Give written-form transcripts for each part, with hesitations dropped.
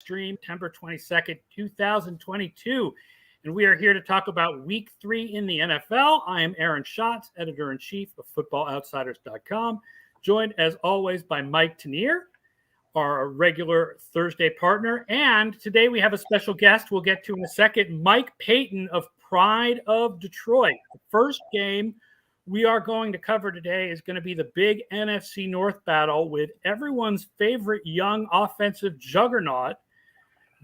stream, September 22nd, 2022. And we are here to talk about week 3 in the NFL. I am Aaron Schatz, editor-in-chief of FootballOutsiders.com, joined as always by Mike Tanier, our regular Thursday partner. And today we have a special guest we'll get to in a second, Mike Payton of Pride of Detroit. The first game we are going to cover today is going to be the big NFC North battle with everyone's favorite young offensive juggernaut,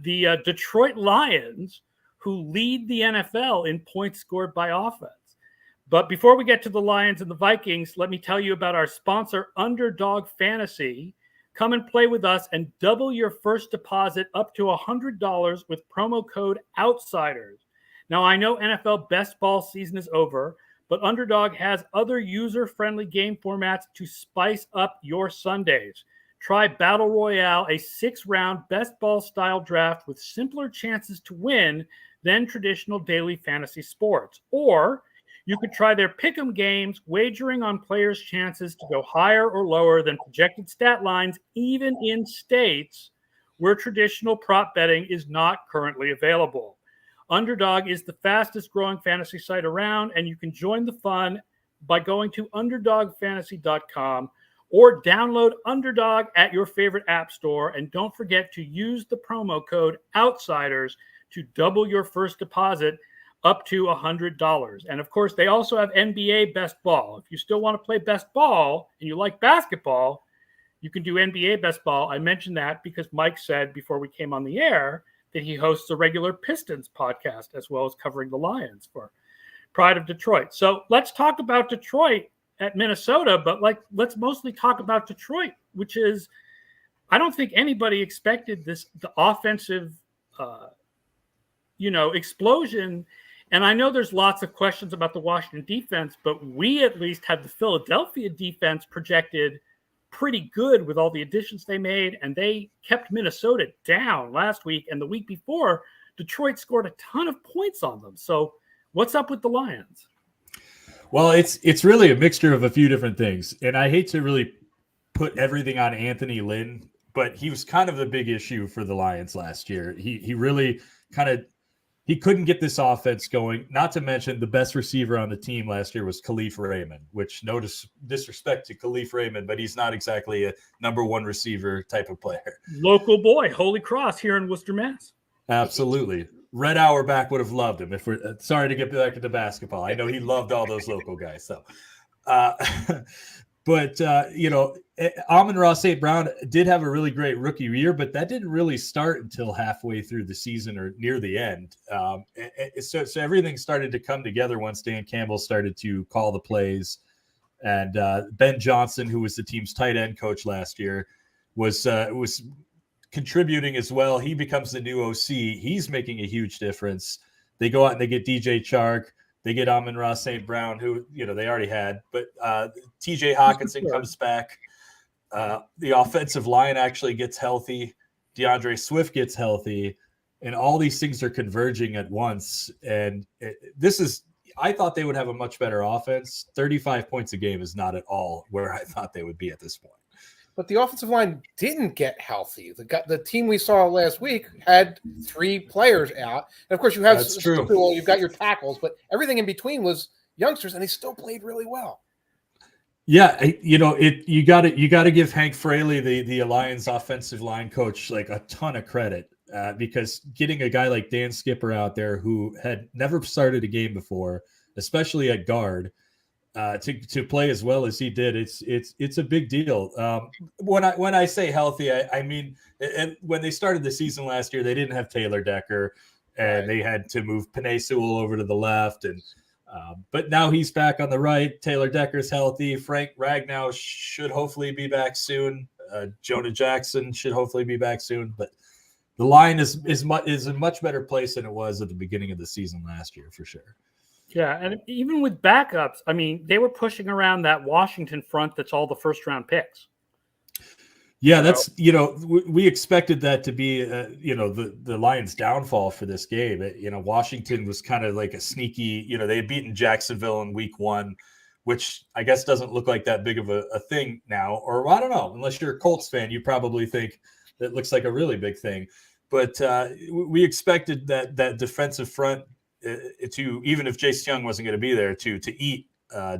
the Detroit Lions, who lead the NFL in points scored by offense. But before we get to the Lions and the Vikings, let me tell you about our sponsor, Underdog Fantasy. Come and play with us and double your first deposit up to $100 with promo code OUTSIDERS. Now, I know NFL best ball season is over, but Underdog has other user-friendly game formats to spice up your Sundays. Try Battle Royale, a 6-round best ball style draft with simpler chances to win than traditional daily fantasy sports. Or you could try their pick'em games, wagering on players' chances to go higher or lower than projected stat lines, even in states where traditional prop betting is not currently available. Underdog is the fastest growing fantasy site around, and you can join the fun by going to underdogfantasy.com or download Underdog at your favorite app store. And don't forget to use the promo code OUTSIDERS to double your first deposit up to $100. And of course, they also have NBA best ball. If you still want to play best ball and you like basketball, you can do NBA best ball. I mentioned that because Mike said before we came on the air that he hosts a regular Pistons podcast as well as covering the Lions for Pride of Detroit. So let's talk about Detroit at Minnesota, but let's mostly talk about Detroit, which is, I don't think anybody expected the offensive, explosion. And I know there's lots of questions about the Washington defense, but we at least had the Philadelphia defense projected pretty good with all the additions they made, and they kept Minnesota down last week. And the week before, Detroit scored a ton of points on them. So what's up with the Lions? Well, it's really a mixture of a few different things. And I hate to really put everything on Anthony Lynn, but he was kind of the big issue for the Lions last year. He really he couldn't get this offense going. Not to mention the best receiver on the team last year was Khalif Raymond, which no disrespect to Khalif Raymond, but he's not exactly a number one receiver type of player. Local boy, Holy Cross here in Worcester, Mass. Absolutely. Red Auerbach would have loved him. If we're sorry to get back into basketball, I know he loved all those local guys. So, but amon-ra St. Brown did have a really great rookie year, but that didn't really start until halfway through the season or near the end. So everything started to come together once Dan Campbell started to call the plays, and Ben Johnson, who was the team's tight end coach last year, was contributing as well. He becomes the new OC. He's making a huge difference. They go out and they get DJ Chark. They get amon-ra St. Brown, who, they already had. But TJ Hawkinson comes back. The offensive line actually gets healthy. DeAndre Swift gets healthy. And all these things are converging at once. And I thought they would have a much better offense. 35 points a game is not at all where I thought they would be at this point. But the offensive line didn't get healthy. The team we saw last week had 3 players out. And, of course, you have you've got your tackles, but everything in between was youngsters, and they still played really well. Yeah, you got to give Hank Fraley, the Lions offensive line coach, like a ton of credit because getting a guy like Dan Skipper out there who had never started a game before, especially at guard, to play as well as he did, it's a big deal. When I say healthy, I mean, and when they started the season last year, they didn't have Taylor Decker, and they had to move Penei Sewell over to the left, and but now he's back on the right. Taylor Decker's healthy. Frank Ragnow should hopefully be back soon. Jonah Jackson should hopefully be back soon. But the line is in a much better place than it was at the beginning of the season last year, for sure. Yeah, and even with backups, I mean, they were pushing around that Washington front that's all the first-round picks. Yeah, that's, we expected that to be, the Lions' downfall for this game. Washington was kind of like a sneaky, they had beaten Jacksonville in week 1, which I guess doesn't look like that big of a thing now. Or I don't know, unless you're a Colts fan, you probably think that looks like a really big thing. But we expected that defensive front to, even if Jace Young wasn't going to be there, to eat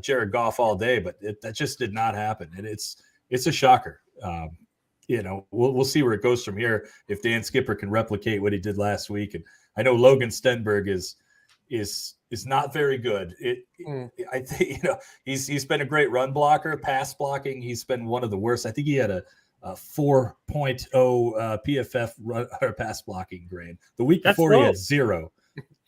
Jared Goff all day. But that just did not happen, and it's a shocker. We'll see where it goes from here if Dan Skipper can replicate what he did last week. And I know Logan Stenberg is not very good. I think he's been a great run blocker, pass blocking. He's been one of the worst. I think he had a 4.0 PFF run or pass blocking grade. The week before he had 0.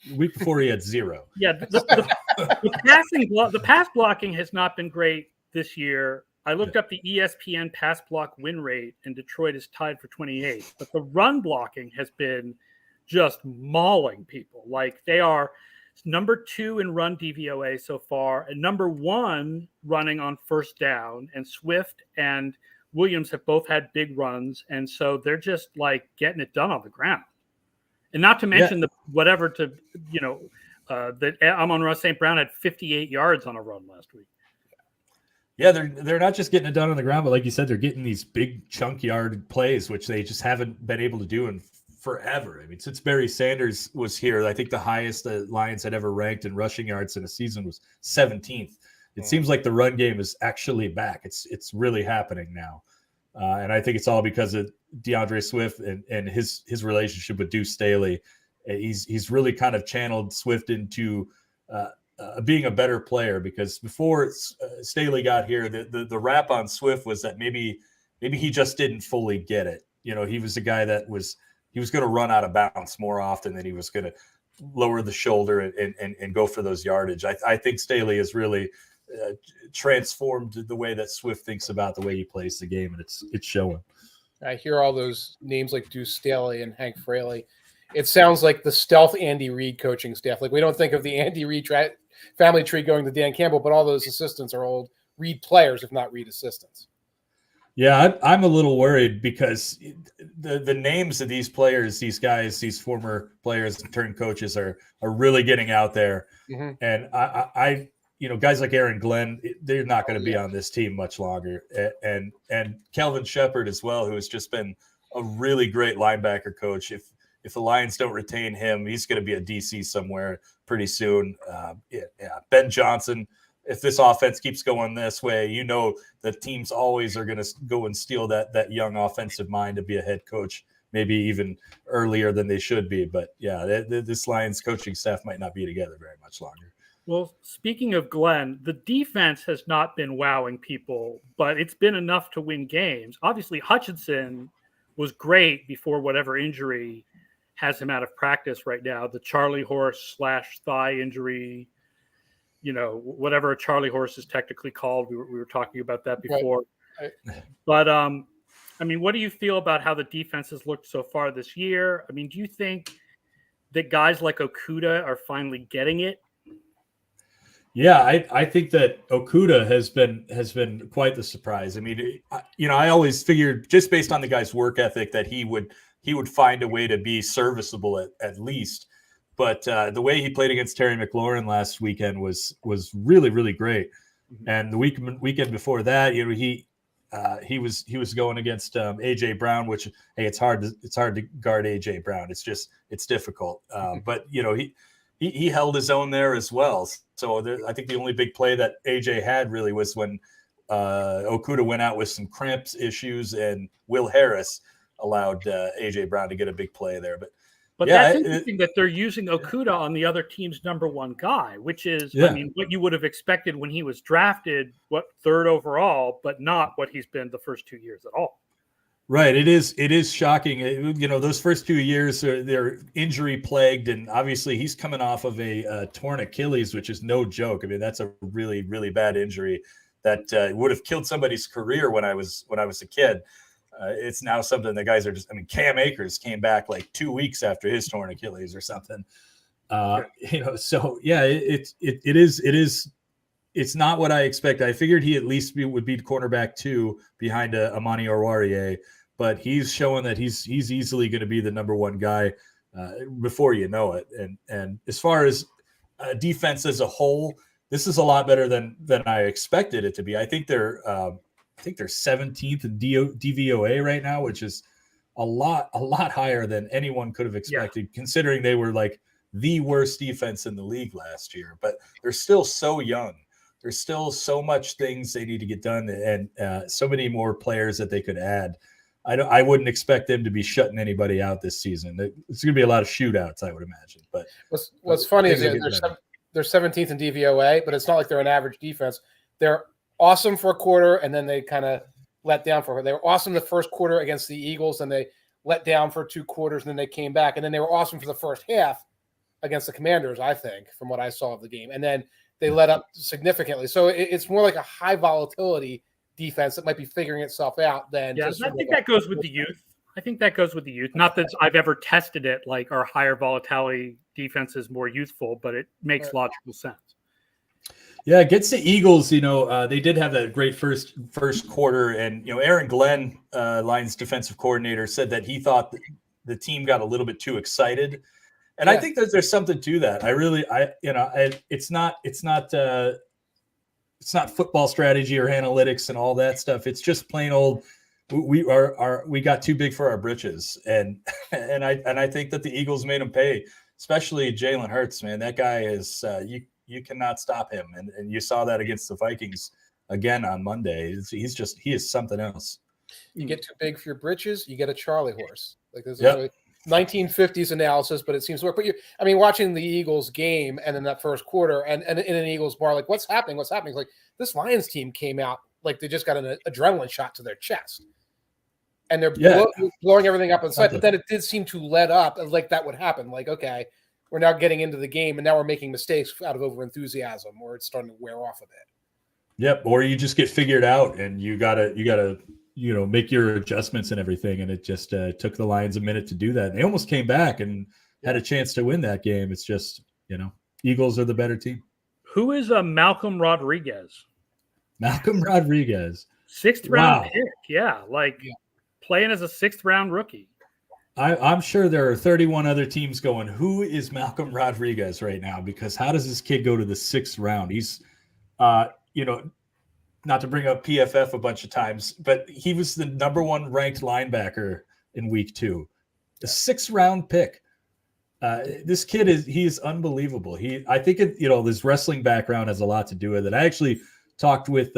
The week before he had 0. Yeah, the pass blocking has not been great this year. I looked up the ESPN pass block win rate, and Detroit is tied for 28th. But the run blocking has been just mauling people. Like, they are number 2 in run DVOA so far, and number 1 running on first down. And Swift and Williams have both had big runs, and so they're just like getting it done on the ground. And not to mention that Amon-Ra St. Brown had 58 yards on a run last week. Yeah, they're not just getting it done on the ground, but like you said, they're getting these big chunk yard plays, which they just haven't been able to do in forever. I mean, since Barry Sanders was here, I think the highest the Lions had ever ranked in rushing yards in a season was 17th. It seems like the run game is actually back. It's really happening now. And I think it's all because of DeAndre Swift and his relationship with Deuce Staley. He's really kind of channeled Swift into being a better player, because before Staley got here, the rap on Swift was that maybe he just didn't fully get it. He was a guy that was going to run out of bounds more often than he was going to lower the shoulder and go for those yardage. I think Staley has really transformed the way that Swift thinks about the way he plays the game, and it's showing. I hear all those names like Deuce Staley and Hank Fraley. It sounds like the stealth Andy Reid coaching staff. Like, we don't think of the Andy Reid family tree going to Dan Campbell, but all those assistants are old Reid players, if not Reid assistants. Yeah, I'm a little worried because the names of these players, these guys, these former players and turned coaches are really getting out there. Mm-hmm. And I guys like Aaron Glenn, they're not going to be on this team much longer. And Calvin Shepard as well, who has just been a really great linebacker coach. If the Lions don't retain him, he's going to be a DC somewhere pretty soon. Ben Johnson, if this offense keeps going this way, the teams always are going to go and steal that young offensive mind to be a head coach, maybe even earlier than they should be. But yeah, this Lions coaching staff might not be together very much longer. Well, speaking of Glenn, the defense has not been wowing people, but it's been enough to win games. Obviously, Hutchinson was great before whatever injury has him out of practice right now. The Charlie horse / thigh injury, whatever a Charlie horse is technically called. We were talking about that before. Right. But, what do you feel about how the defense has looked so far this year? I mean, do you think that guys like Okudah are finally getting it? Yeah, I think that Okudah has been quite the surprise. I mean, I always figured, just based on the guy's work ethic, that he would find a way to be serviceable at least. But the way he played against Terry McLaurin last weekend was really, really great. Mm-hmm. And the weekend before that, he was going against AJ Brown, which, hey, it's hard to guard AJ Brown. It's difficult. But he held his own there as well. So I think the only big play that AJ had really was when Okudah went out with some cramps issues, and Will Harris allowed AJ Brown to get a big play there. But yeah, that's interesting that they're using Okudah on the other team's number 1 guy, which is, what you would have expected when he was drafted, 3rd overall, but not what he's been the first 2 years at all. Right. It is shocking. Those first 2 years, they're injury plagued. And obviously he's coming off of a torn Achilles, which is no joke. I mean, that's a really, really bad injury that would have killed somebody's career when I was a kid. It's now something that guys are just, Cam Akers came back like 2 weeks after his torn Achilles or something. So yeah, it is. It's not what I expected. I figured he at least would be cornerback 2 behind Amani Oruwariye, but he's showing that he's easily going to be the number 1 guy before you know it. And as far as defense as a whole, this is a lot better than I expected it to be. I think they're 17th in DVOA right now, which is a lot higher than anyone could have expected, considering they were like the worst defense in the league last year. But they're still so young. There's still so much things they need to get done, and so many more players that they could add. I wouldn't expect them to be shutting anybody out this season. It's going to be a lot of shootouts, I would imagine. But what's funny is they're 17th in DVOA, but it's not like they're an average defense. They're awesome for a quarter, and then they kind of let down for it. They were awesome the first quarter against the Eagles, and they let down for 2 quarters, and then they came back. And then they were awesome for the first half against the Commanders, I think, from what I saw of the game. And then they let up significantly. So it's more like a high volatility defense that might be figuring itself out than I think that goes with the youth. Not that I've ever tested it like our higher volatility defense is more youthful, but it makes logical sense. Yeah, against the Eagles, they did have that great first quarter, and Aaron Glenn, Lions defensive coordinator, said that he thought the team got a little bit too excited, and I think that there's something to that. It's not football strategy or analytics and all that stuff. It's just plain old. We got too big for our britches, and I think that the Eagles made them pay, especially Jalen Hurts. Man, that guy is you cannot stop him, and you saw that against the Vikings again on Monday. He is something else. You get too big for your britches, you get a Charlie horse. Like this is a 1950s analysis, but it seems to work. But watching the Eagles game and then that first quarter and in an Eagles bar, like what's happening? It's like this Lions team came out like they just got an adrenaline shot to their chest. And they're blowing everything up inside. But then it did seem to let up, like that would happen. Like, okay, we're now getting into the game, and now we're making mistakes out of overenthusiasm, or it's starting to wear off a bit. Yep, or you just get figured out, and you gotta make your adjustments and everything. And it just took the Lions a minute to do that. And they almost came back and had a chance to win that game. It's just Eagles are the better team. Who is Malcolm Rodriguez? Malcolm Rodriguez, 6th round pick. Playing as a 6th round rookie. I'm sure there are 31 other teams going, who is Malcolm Rodriguez right now? Because how does this kid go to the 6th round? He's, not to bring up PFF a bunch of times, but he was the number 1 ranked linebacker in week 2, a 6th round pick. This kid is unbelievable. I think this wrestling background has a lot to do with it. I actually talked with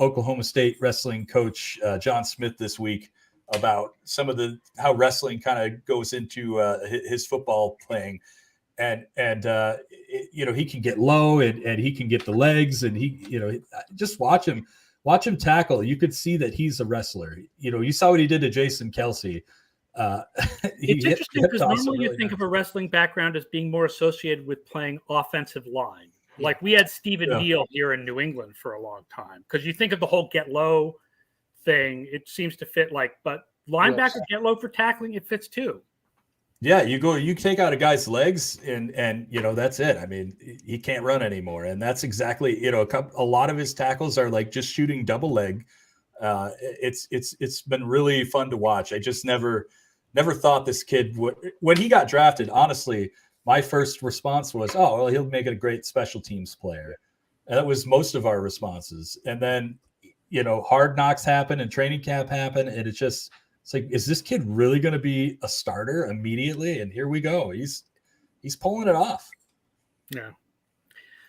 Oklahoma State wrestling coach John Smith this week about some of how wrestling kind of goes into his football playing, and he can get low and he can get the legs, and just watch him tackle. You could see that he's a wrestler. You saw what he did to Jason Kelsey. It's interesting because normally you think of a wrestling background as being more associated with playing offensive line. Like we had Stephen Neal here in New England for a long time, because you think of the whole get low thing, it seems to fit but linebacker get low for tackling, it fits too. Yeah, you take out a guy's legs and that's it. I mean, he can't run anymore. And that's exactly, a lot of his tackles are like just shooting double leg. It's been really fun to watch. I just never thought this kid would, when he got drafted, honestly, my first response was, oh, well, he'll make a great special teams player. And that was most of our responses. And then, hard knocks happen and training camp happen. And it's like, is this kid really going to be a starter immediately? And here we go. He's pulling it off. Yeah.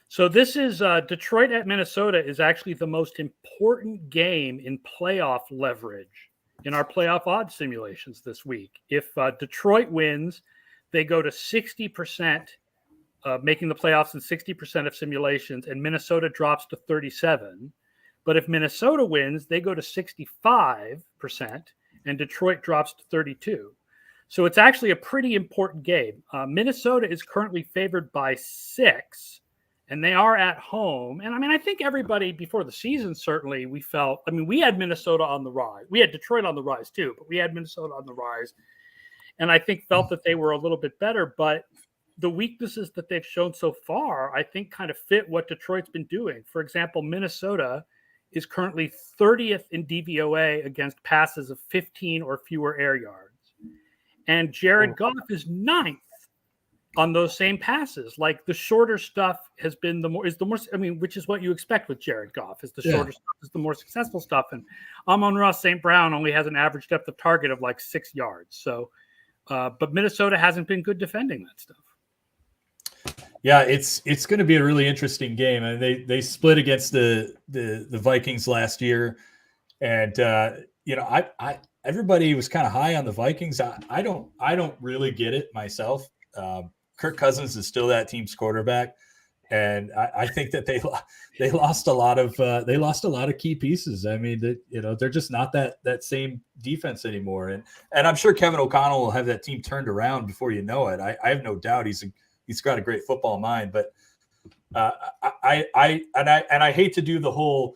So this is Detroit at Minnesota is actually the most important game in playoff leverage in our playoff odds simulations this week. If Detroit wins, they go to 60% making the playoffs in 60% of simulations, and Minnesota drops to 37%. But if Minnesota wins, they go to 65%, and Detroit drops to 32%. So it's actually a pretty important game. Minnesota is currently favored by 6, and they are at home. And I think everybody before the season, certainly we felt, we had Minnesota on the rise. We had Detroit on the rise too, but we had Minnesota on the rise. And I think felt that they were a little bit better, but the weaknesses that they've shown so far, I think kind of fit what Detroit's been doing. For example, Minnesota is currently 30th in DVOA against passes of 15 or fewer air yards. And Jared Goff is 9th on those same passes. Like the shorter stuff has been the more, which is what you expect with Jared Goff, is the shorter stuff is the more successful stuff. And Amon-Ra St. Brown only has an average depth of target of like 6 yards. So, but Minnesota hasn't been good defending that stuff. Yeah, it's going to be a really interesting game. And they split against the Vikings last year. And, everybody was kind of high on the Vikings. I don't really get it myself. Kirk Cousins is still that team's quarterback, and I think that they lost a lot of key pieces. I mean, they're just not that same defense anymore. And I'm sure Kevin O'Connell will have that team turned around before you know it. I have no doubt he's got a great football mind, but I hate to do the whole.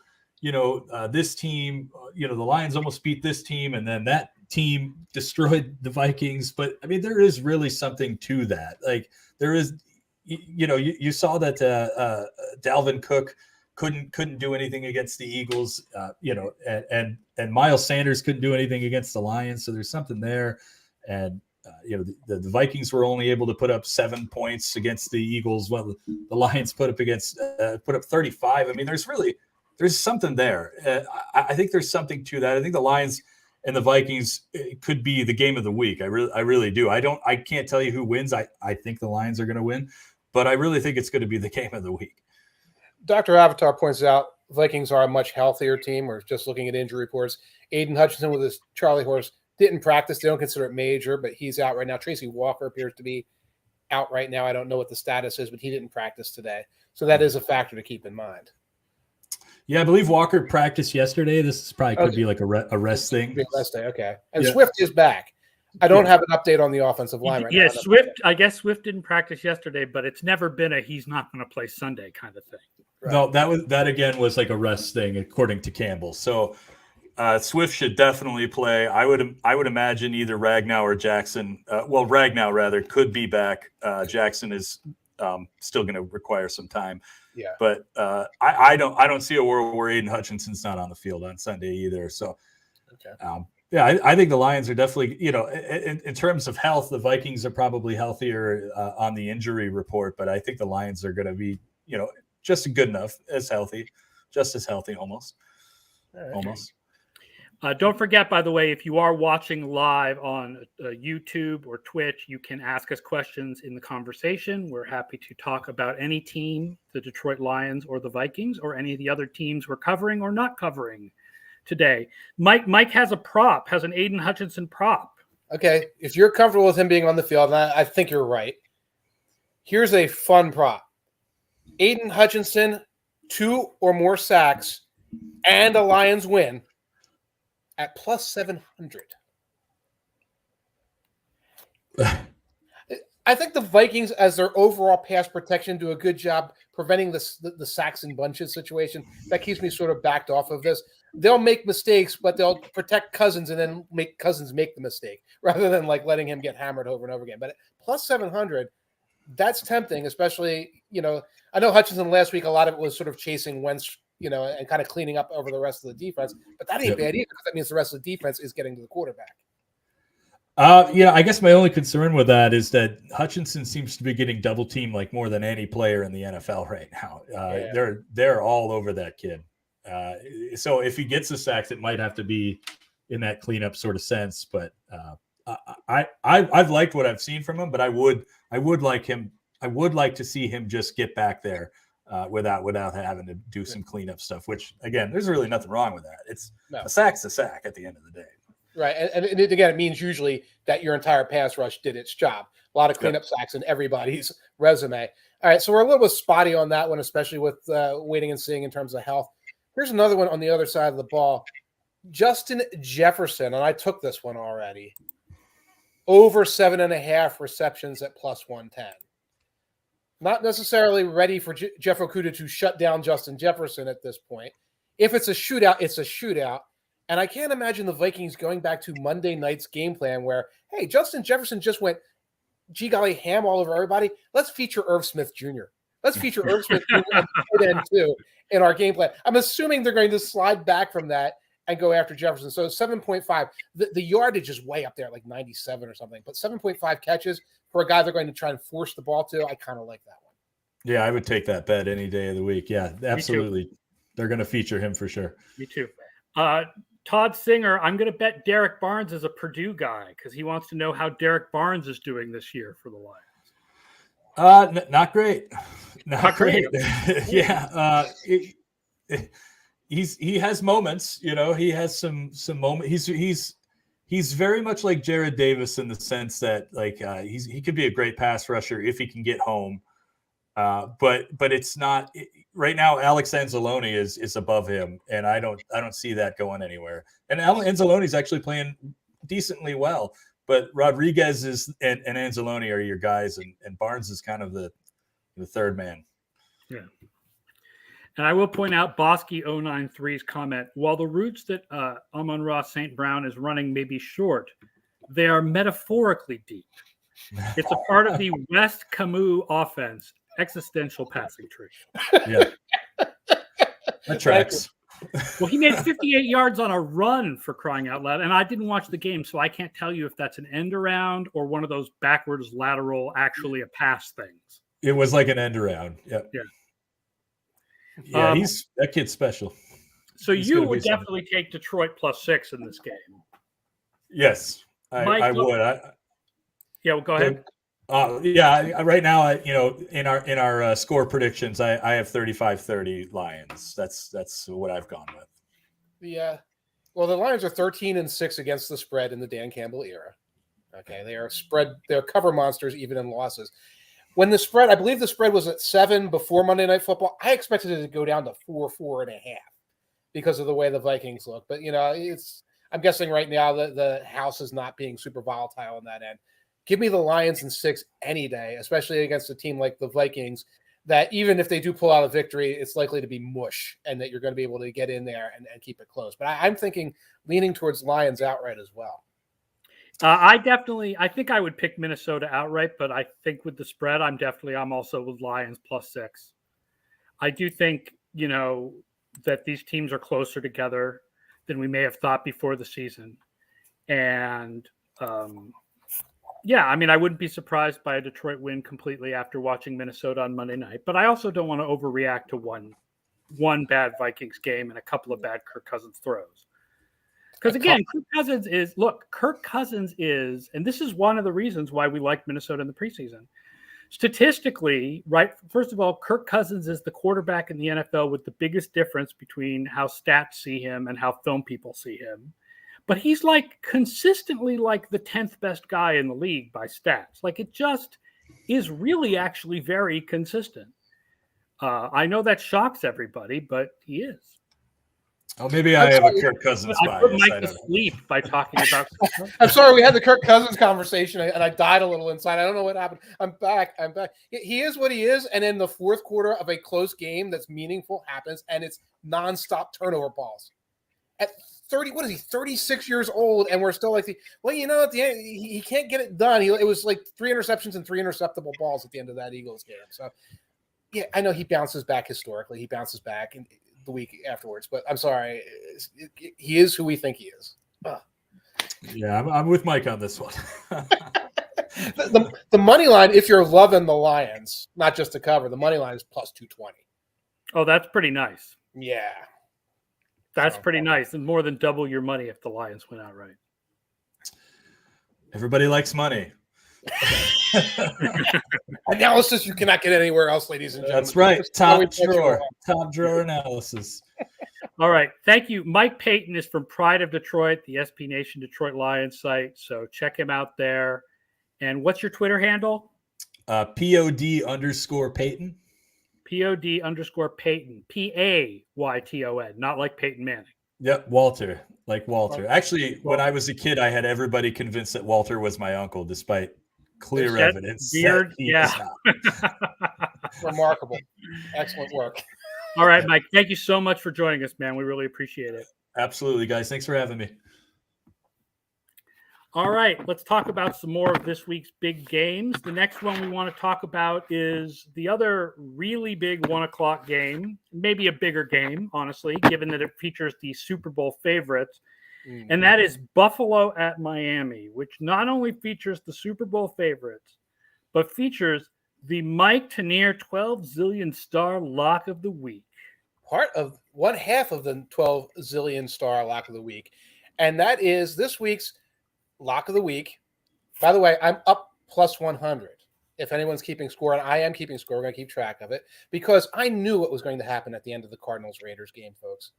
This team, the Lions almost beat this team, and then that team destroyed the Vikings. But I mean, there is really something to that. Like there is, you saw that Dalvin Cook couldn't do anything against the Eagles, and Miles Sanders couldn't do anything against the Lions. So there's something there. And the Vikings were only able to put up 7 points against the Eagles. Well, the Lions put up 35. I mean, there's something there. I think there's something to that. I think the Lions and the Vikings could be the game of the week. I really do. I can't tell you who wins. I think the Lions are going to win, but I really think it's going to be the game of the week. Dr. Avatar points out Vikings are a much healthier team. We're just looking at injury reports. Aiden Hutchinson with his Charlie horse didn't practice. They don't consider it major, but he's out right now. Tracy Walker appears to be out right now. I don't know what the status is, but he didn't practice today. So that is a factor to keep in mind. Yeah, I believe Walker practiced yesterday. This could be like a rest thing. Rest day, okay. And Swift is back. I don't have an update on the offensive line right now. Yeah, Swift. I guess Swift didn't practice yesterday, but it's never been a he's not going to play Sunday kind of thing. Right. No, that again was like a rest thing according to Campbell. So Swift should definitely play. I would imagine either Ragnow or Jackson. Ragnow rather could be back. Jackson is still going to require some time. Yeah, but I don't see a world where Aiden Hutchinson's not on the field on Sunday either. So, okay. I think the Lions are definitely, in terms of health, the Vikings are probably healthier on the injury report, but I think the Lions are going to be, just good enough, just as healthy almost. Right. Almost. Don't forget, by the way, if you are watching live on YouTube or Twitch, you can ask us questions in the conversation. We're happy to talk about any team, the Detroit Lions or the Vikings, or any of the other teams we're covering or not covering today. Mike has an Aiden Hutchinson prop. Okay, if you're comfortable with him being on the field, and I think you're right, here's a fun prop. Aiden Hutchinson, 2 or more sacks, and a Lions win. At plus 700. I think the Vikings, as their overall pass protection, do a good job preventing the sacks and bunches situation. That keeps me sort of backed off of this. They'll make mistakes, but they'll protect Cousins and then make Cousins make the mistake rather than like letting him get hammered over and over again. But at plus 700, that's tempting, especially, I know Hutchinson last week, a lot of it was sort of chasing Wentz, and kind of cleaning up over the rest of the defense. But that ain't bad either, because that means the rest of the defense is getting to the quarterback. I guess my only concern with that is that Hutchinson seems to be getting double teamed like more than any player in the NFL right now. They're all over that kid. So if he gets the sacks, it might have to be in that cleanup sort of sense. But I've liked what I've seen from him, but I would like to see him just get back there. Without having to do some cleanup stuff, which again, there's really nothing wrong with that. A sack's a sack at the end of the day. Right. And again, it means usually that your entire pass rush did its job. A lot of cleanup sacks in everybody's resume. All right. So we're a little bit spotty on that one, especially with waiting and seeing in terms of health. Here's another one on the other side of the ball. Justin Jefferson, and I took this one already. Over 7.5 receptions at plus 110. Not necessarily ready for Jeff Okudah to shut down Justin Jefferson at this point. If it's a shootout, it's a shootout. And I can't imagine the Vikings going back to Monday night's game plan where, hey, Justin Jefferson just went, gee golly, ham all over everybody. Let's feature Irv Smith Jr. Let's feature Irv Smith Jr. too in our game plan. I'm assuming they're going to slide back from that and go after Jefferson. So 7.5. The yardage is way up there, like 97 or something. But 7.5 catches for a guy they're going to try and force the ball to, I kind of like that one. Yeah, I would take that bet any day of the week. Yeah, absolutely. They're going to feature him for sure. Me too. Todd Singer, I'm going to bet Derek Barnes is a Purdue guy because he wants to know how Derek Barnes is doing this year for the Lions. Not great. Not great. Yeah. He has moments, he has some moments. He's very much like Jared Davis in the sense that he could be a great pass rusher if he can get home. But it's not right now. Alex Anzalone is above him, and I don't see that going anywhere. And Anzalone is actually playing decently well, but Rodriguez and Anzalone are your guys, and Barnes is kind of the third man. Yeah. And I will point out Bosky 093's comment: while the routes that Amon-Ra St. Brown is running may be short, they are metaphorically deep. It's a part of the West Camus offense. Existential passing tree. Yeah. That tracks. Well, he made 58 yards on a run, for crying out loud. And I didn't watch the game, so I can't tell you if that's an end around or one of those backwards lateral, actually a pass things. It was like an end around. Yep. Yeah. Yeah, that kid's special. So you would definitely take Detroit +6 in this game. Yes, I would. Well, go ahead. Right now, in our score predictions, I have 35-30 Lions. That's what I've gone with. Yeah. Well, the Lions are 13-6 against the spread in the Dan Campbell era. Okay, they're cover monsters even in losses. When I believe the spread was at 7 before Monday Night Football. I expected it to go down to 4.5 because of the way the Vikings look. But I'm guessing right now that the house is not being super volatile on that end. Give me the Lions in 6 any day, especially against a team like the Vikings, that even if they do pull out a victory, it's likely to be mush and that you're going to be able to get in there and keep it close. But I'm thinking leaning towards Lions outright as well. I think I would pick Minnesota outright, but I think with the spread, I'm also with Lions +6. I do think, that these teams are closer together than we may have thought before the season. And, I wouldn't be surprised by a Detroit win completely after watching Minnesota on Monday night, but I also don't want to overreact to one bad Vikings game and a couple of bad Kirk Cousins throws. Because again, Kirk Cousins is, and this is one of the reasons why we like Minnesota in the preseason. Statistically, right, first of all, Kirk Cousins is the quarterback in the NFL with the biggest difference between how stats see him and how film people see him. But he's consistently the 10th best guy in the league by stats. It just is really actually very consistent. I know that shocks everybody, but he is. Oh, maybe I have a Kirk Cousins bias. I put Mike to sleep by talking about. I'm sorry, we had the Kirk Cousins conversation, and I died a little inside. I don't know what happened. I'm back. He is what he is, and in the fourth quarter of a close game that's meaningful happens, and it's nonstop turnover balls. At 36 years old, and we're still at the end, he can't get it done. It was 3 interceptions and 3 interceptable balls at the end of that Eagles game. So, yeah, I know he bounces back historically. He bounces back in the week afterwards, but I'm sorry. He is who we think he is. Yeah, I'm with Mike on this one. the money line, if you're loving the Lions, not just to cover, the money line is +220. Oh, that's pretty nice. Yeah. That's pretty nice, and more than double your money if the Lions went outright. Everybody likes money. Analysis you cannot get anywhere else, ladies and gentlemen. That's right. Top drawer analysis. All right. Thank you. Mike Payton is from Pride of Detroit, the SB Nation Detroit Lions site. So check him out there. And what's your Twitter handle? POD_Payton. POD_Payton. PAYTON, not like Peyton Manning. Yep, Walter, like Walter. Actually, when I was a kid, I had everybody convinced that Walter was my uncle, despite clear evidence. Weird, yeah. Remarkable. Excellent work. All right, Mike, thank you so much for joining us, man. We really appreciate it. Absolutely, guys. Thanks for having me. All right, let's talk about some more of this week's big games. The next one we want to talk about is the other really big 1:00 game, maybe a bigger game, honestly, given that it features the Super Bowl favorites. And that is Buffalo at Miami, which not only features the Super Bowl favorites, but features the Mike Tanier 12 zillion star lock of the week. One half of the 12 zillion star lock of the week. And that is this week's lock of the week. By the way, I'm up plus 100. If anyone's keeping score, and I am keeping score, we're going to keep track of it because I knew what was going to happen at the end of the Cardinals-Raiders game, folks.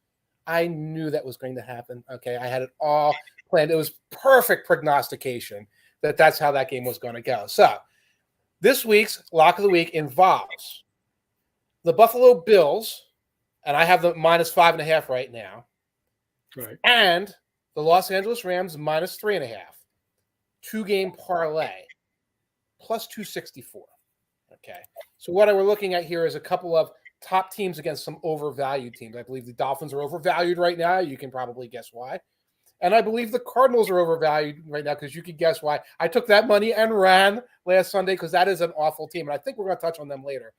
I knew that was going to happen. Okay, I had it all planned. It was perfect prognostication that that's how that game was going to go. So this week's lock of the week involves the Buffalo Bills, and I have the minus 5.5 right now, right, and the Los Angeles Rams minus 3.5. 2-game parlay, plus 264. Okay, so what we're looking at here is a couple of top teams against some overvalued teams. I believe the Dolphins are overvalued right now. You can probably guess why. And I believe the Cardinals are overvalued right now because you can guess why. I took that money and ran last Sunday because that is an awful team. And I think we're going to touch on them later.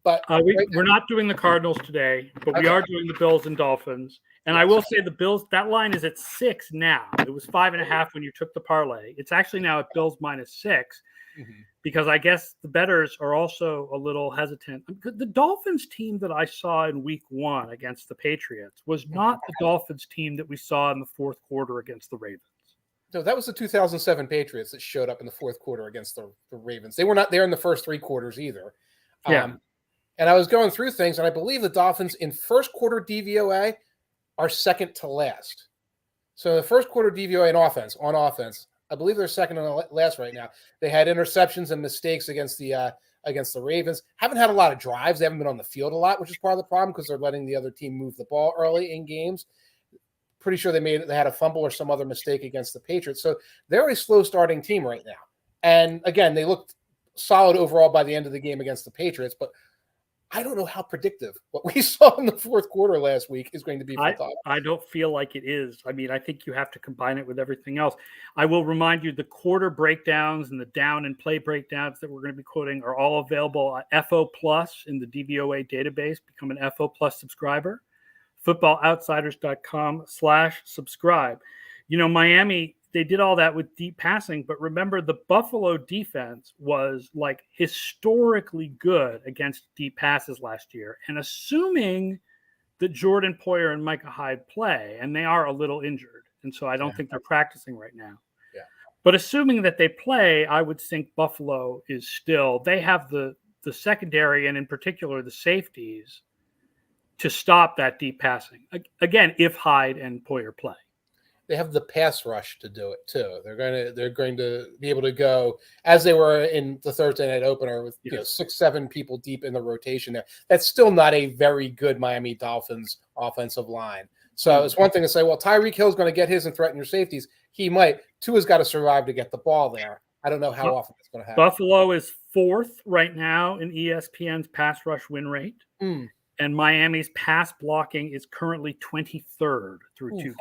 But we're not doing the Cardinals today, but we are doing the Bills and Dolphins. And I will say the Bills, that line is at 6 now. It was 5.5 when you took the parlay. It's actually now at Bills minus 6. Because I guess the bettors are also a little hesitant. The Dolphins team that I saw in week 1 against the Patriots was not the Dolphins team that we saw in the fourth quarter against the Ravens. No, that was the 2007 Patriots that showed up in the fourth quarter against the Ravens. They were not there in the first 3 quarters either. Yeah. And I was going through things, and I believe the Dolphins in first quarter DVOA are second to last. So the first quarter DVOA on offense, I believe they're second to last right now. They had interceptions and mistakes against the Ravens. Haven't had a lot of drives. They haven't been on the field a lot, which is part of the problem because they're letting the other team move the ball early in games. Pretty sure they had a fumble or some other mistake against the Patriots. So they're a slow starting team right now. And again, they looked solid overall by the end of the game against the Patriots, but I don't know how predictive what we saw in the fourth quarter last week is going to be for the Dolphins. I don't feel like it is. I mean, I think you have to combine it with everything else. I will remind you the quarter breakdowns and the down and play breakdowns that we're going to be quoting are all available at FO Plus in the DVOA database. Become an FO Plus subscriber. FootballOutsiders.com/subscribe. You know, Miami, they did all that with deep passing, but remember the Buffalo defense was like historically good against deep passes last year. And assuming that Jordan Poyer and Micah Hyde play, and they are a little injured, and so I don't think they're practicing right now. Yeah. But assuming that they play, I would think Buffalo is still, they have the secondary and in particular the safeties to stop that deep passing. Again, if Hyde and Poyer play. They have the pass rush to do it too. They're going to be able to go as they were in the Thursday night opener with 6-7 people deep in the rotation there. That's still not a very good Miami Dolphins offensive line. So it's one thing to say, well, Tyreek Hill's going to get his and threaten your safeties. He might. Tua's got to survive to get the ball there. I don't know how often it's going to happen. Buffalo is 4th right now in ESPN's pass rush win rate. And Miami's pass blocking is currently 23rd through 2 games.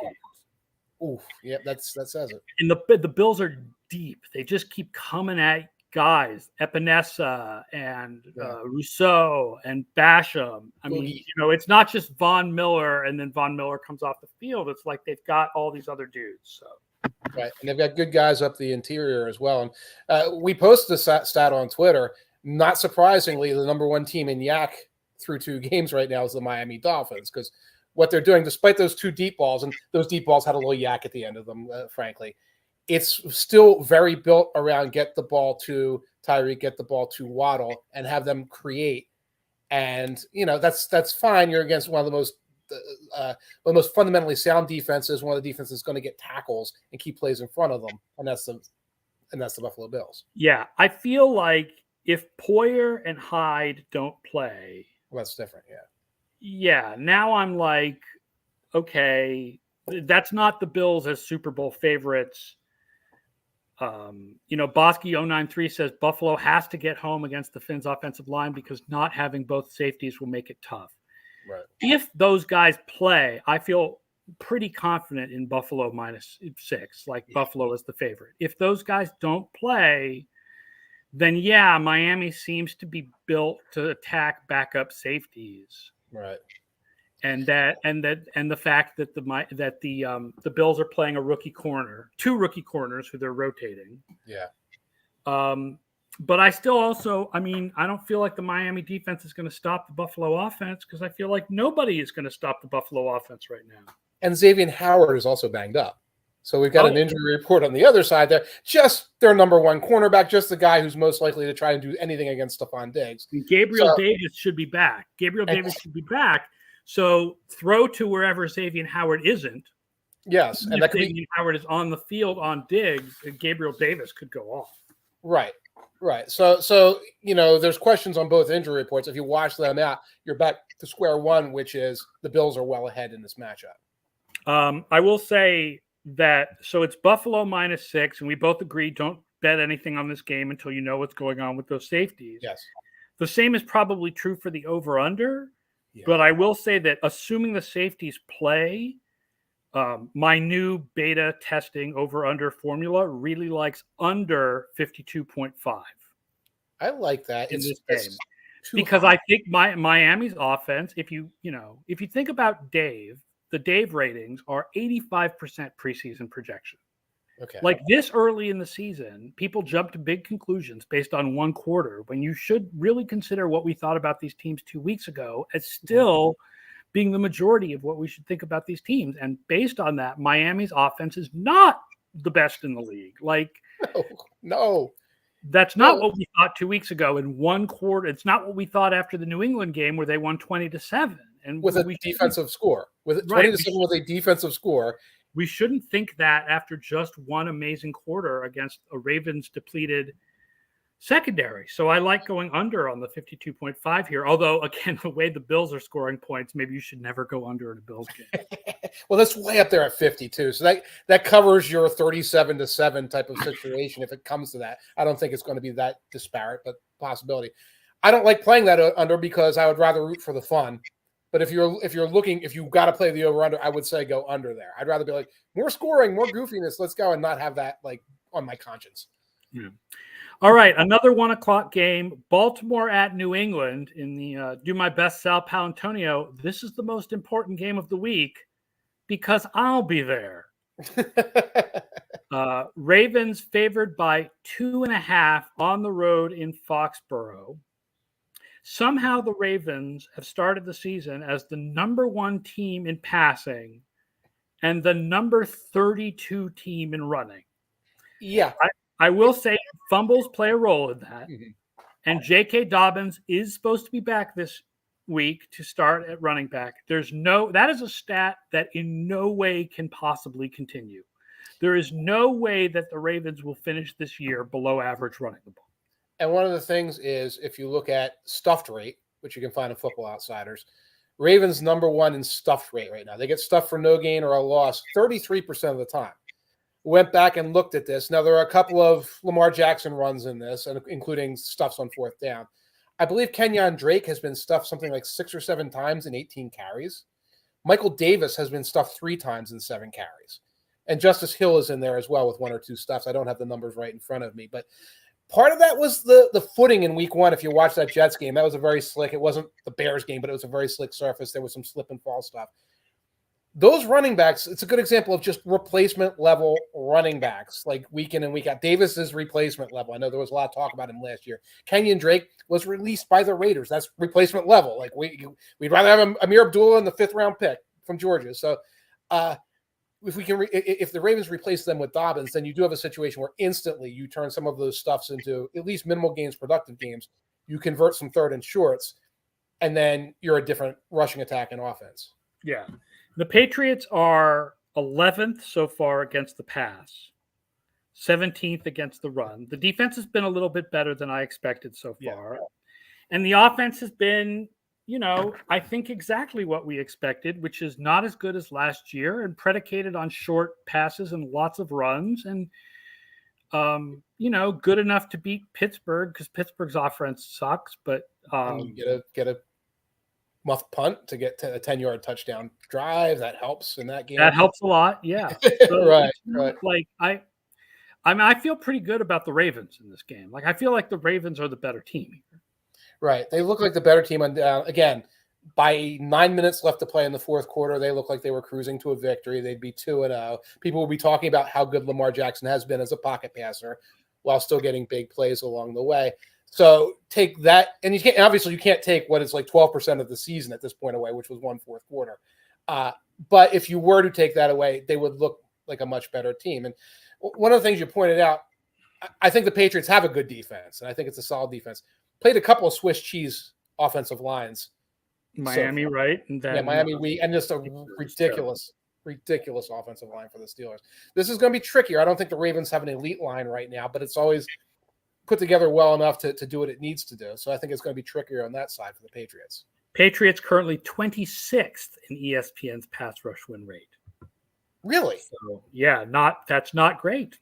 Oof, yeah, that says it. And the Bills are deep. They just keep coming at guys, Epinesa and Rousseau and Basham. I mean, you know, it's not just Von Miller and then Von Miller comes off the field. It's like they've got all these other dudes. So. Right, and they've got good guys up the interior as well. And we posted a stat on Twitter. Not surprisingly, the number 1 team in YAC through 2 games right now is the Miami Dolphins because what they're doing, despite those 2 deep balls, and those deep balls had a little yak at the end of them, frankly, it's still very built around get the ball to Tyreek, get the ball to Waddle, and have them create. And, you know, that's fine. You're against one of the most fundamentally sound defenses, one of the defenses going to get tackles and keep plays in front of them, and that's the Buffalo Bills. Yeah, I feel like if Poyer and Hyde don't play, well, that's different. Yeah, now I'm like, okay, that's not the Bills as Super Bowl favorites. You know, Bosky093 says Buffalo has to get home against the Finns offensive line because not having both safeties will make it tough. Right. If those guys play, I feel pretty confident in Buffalo minus 6, like Buffalo is the favorite. If those guys don't play, then Miami seems to be built to attack backup safeties. Right. And the fact that the Bills are playing a rookie corner, 2 rookie corners who they're rotating. Yeah. But I still also, I don't feel like the Miami defense is going to stop the Buffalo offense because I feel like nobody is going to stop the Buffalo offense right now. And Xavier Howard is also banged up. So we've got an injury report on the other side there. Just their number one cornerback, just the guy who's most likely to try and do anything against Stephon Diggs. And Gabriel Davis should be back. Davis should be back. So throw to wherever Xavier Howard isn't. Yes. And if Xavier Howard is on the field on Diggs, Gabriel Davis could go off. Right. So there's questions on both injury reports. If you wash them out, you're back to square one, which is the Bills are well ahead in this matchup. I will say that, so it's Buffalo -6, and we both agree don't bet anything on this game until you know what's going on with those safeties. Yes. The same is probably true for the over-under, but I will say that assuming the safeties play, my new beta testing over-under formula really likes under 52.5. I like that. In this game. Because I think Miami's offense, if you think about Dave, the Dave ratings are 85% preseason projection. Okay. Like this early in the season, people jump to big conclusions based on one quarter when you should really consider what we thought about these teams 2 weeks ago as still being the majority of what we should think about these teams. And based on that, Miami's offense is not the best in the league. Like, no. That's not what we thought 2 weeks ago in one quarter. It's not what we thought after the New England game where they won 20-7. And with a defensive score. With 20-7 with a defensive score. We shouldn't think that after just one amazing quarter against a Ravens depleted secondary. So I like going under on the 52.5 here. Although, again, the way the Bills are scoring points, maybe you should never go under in a Bills game. Well, that's way up there at 52. So that covers your 37-7 type of situation if it comes to that. I don't think it's going to be that disparate, but possibility. I don't like playing that under because I would rather root for the fun. But if you've got to play the over-under, I would say go under there. I'd rather be like, more scoring, more goofiness, let's go, and not have that like on my conscience. Yeah. All right, another 1:00 game, Baltimore at New England in the Do My Best Sal Palantonio. This is the most important game of the week because I'll be there. Ravens favored by 2.5 on the road in Foxborough. Somehow the Ravens have started the season as the number 1 team in passing and the number 32 team in running. Yeah. I will say fumbles play a role in that. Mm-hmm. And J.K. Dobbins is supposed to be back this week to start at running back. That is a stat that in no way can possibly continue. There is no way that the Ravens will finish this year below average running the ball. And one of the things is if you look at stuffed rate, which you can find in Football Outsiders, Ravens number 1 in stuffed rate right now. They get stuffed for no gain or a loss 33% of the time. Went back and looked at this. Now, there are a couple of Lamar Jackson runs in this, including stuffs on 4th down. I believe Kenyon Drake has been stuffed something like 6 or 7 times in 18 carries. Michael Davis has been stuffed 3 times in 7 carries. And Justice Hill is in there as well with 1 or 2 stuffs. I don't have the numbers right in front of me, but part of that was the footing in week 1. If you watch that Jets game, that was a very slick. It wasn't the Bears game, but it was a very slick surface. There was some slip and fall stuff. Those running backs, it's a good example of just replacement level running backs, like week in and week out. Davis is replacement level. I know there was a lot of talk about him last year. Kenyon Drake was released by the Raiders. That's replacement level. Like we'd rather have Amir Abdullah in the 5th round pick from Georgia. So if the Ravens replace them with Dobbins, then you do have a situation where instantly you turn some of those stuffs into at least minimal gains, productive games. You convert some 3rd and shorts, and then you're a different rushing attack and offense. Yeah. The Patriots are 11th so far against the pass, 17th against the run. The defense has been a little bit better than I expected so far. Yeah. And the offense has been, I think exactly what we expected, which is not as good as last year and predicated on short passes and lots of runs and, good enough to beat Pittsburgh because Pittsburgh's offense sucks. But you get a muff punt to get to a 10-yard touchdown drive. That helps in that game. That helps a lot. Yeah. So, right. Like I feel pretty good about the Ravens in this game. Like I feel like the Ravens are the better team here. Right. They look like the better team. Again, by 9 minutes left to play in the 4th quarter, they look like they were cruising to a victory. They'd be 2-0. People will be talking about how good Lamar Jackson has been as a pocket passer. while still getting big plays along the way. So take that, and you can't take what is like 12% of the season at this point away, which was 1/4 quarter. But if you were to take that away, they would look like a much better team. And one of the things you pointed out, I think the Patriots have a good defense, and I think it's a solid defense. Played a couple of Swiss cheese offensive lines. Miami, right? And then, Miami, and just a ridiculous offensive line for the Steelers. This is going to be trickier. I don't think the Ravens have an elite line right now, but it's always put together well enough to do what it needs to do. So I think it's going to be trickier on that side for the Patriots. Patriots currently 26th in ESPN's pass rush win rate. Really? So, yeah, that's not great.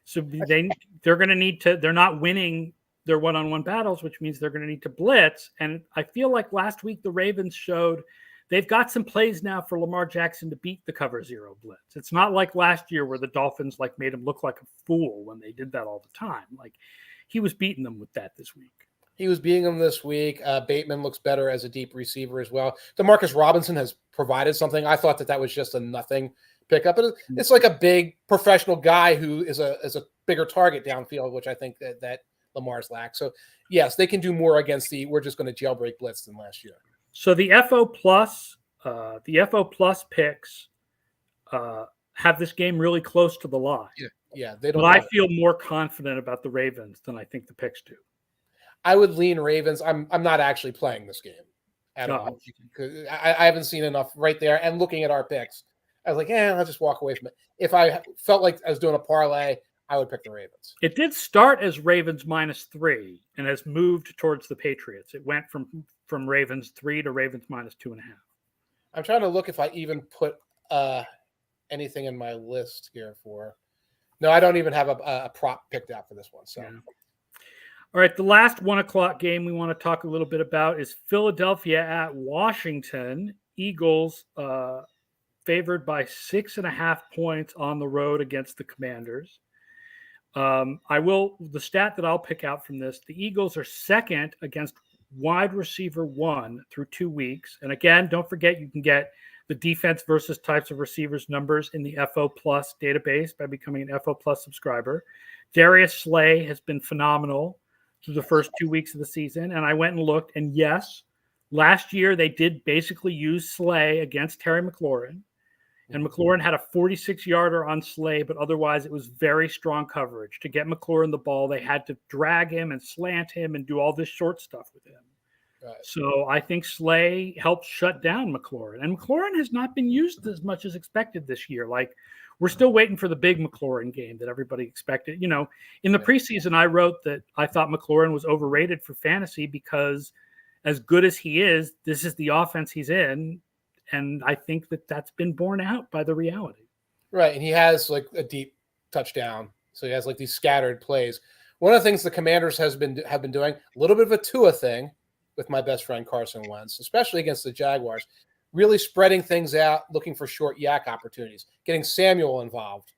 So they're going to need to. They're not winning their one-on-one battles, which means they're going to need to blitz. And I feel like last week the Ravens showed they've got some plays now for Lamar Jackson to beat the cover zero blitz. It's not like last year where the Dolphins made him look like a fool when they did that all the time. Like he was beating them with that this week. He was beating them this week. Bateman looks better as a deep receiver as well. DeMarcus Robinson has provided something. I thought that was just a nothing pickup. It's like a big professional guy who is a bigger target downfield, which I think that Lamar's lack. So yes, they can do more against we're just going to jailbreak blitz than last year. So the FO plus picks have this game really close to the line. Yeah, they don't. But I feel more confident about the Ravens than I think the picks do. I would lean Ravens. I'm not actually playing this game at all. I haven't seen enough right there. And looking at our picks, I was like, I'll just walk away from it. If I felt like I was doing a parlay, I would pick the Ravens. It did start as Ravens -3 and has moved towards the Patriots. It went from Ravens 3 to Ravens -2.5. I'm trying to look if I even put anything in my list here for. No, I don't even have a prop picked out for this one. So. Yeah. All right, the last 1:00 game we want to talk a little bit about is Philadelphia at Washington. Eagles favored by 6.5 points on the road against the Commanders. The stat that I'll pick out from this, the Eagles are second against wide receiver 1 through 2 weeks. And again, don't forget you can get the defense versus types of receivers numbers in the FO Plus database by becoming an FO Plus subscriber. Darius Slay has been phenomenal through the first 2 weeks of the season. And I went and looked, and yes, last year they did basically use Slay against Terry McLaurin. And McLaurin had a 46-yarder on Slay, but otherwise it was very strong coverage. To get McLaurin the ball, they had to drag him and slant him and do all this short stuff with him. Right. So I think Slay helped shut down McLaurin. And McLaurin has not been used as much as expected this year. Like, we're still waiting for the big McLaurin game that everybody expected. You know, in the preseason, I wrote that I thought McLaurin was overrated for fantasy because as good as he is, this is the offense he's in. And I think that's been borne out by the reality. Right. And he has like a deep touchdown. So he has like these scattered plays. One of the things the Commanders have been doing, a little bit of a Tua thing with my best friend Carson Wentz, especially against the Jaguars, really spreading things out, looking for short yak opportunities, getting Samuel involved.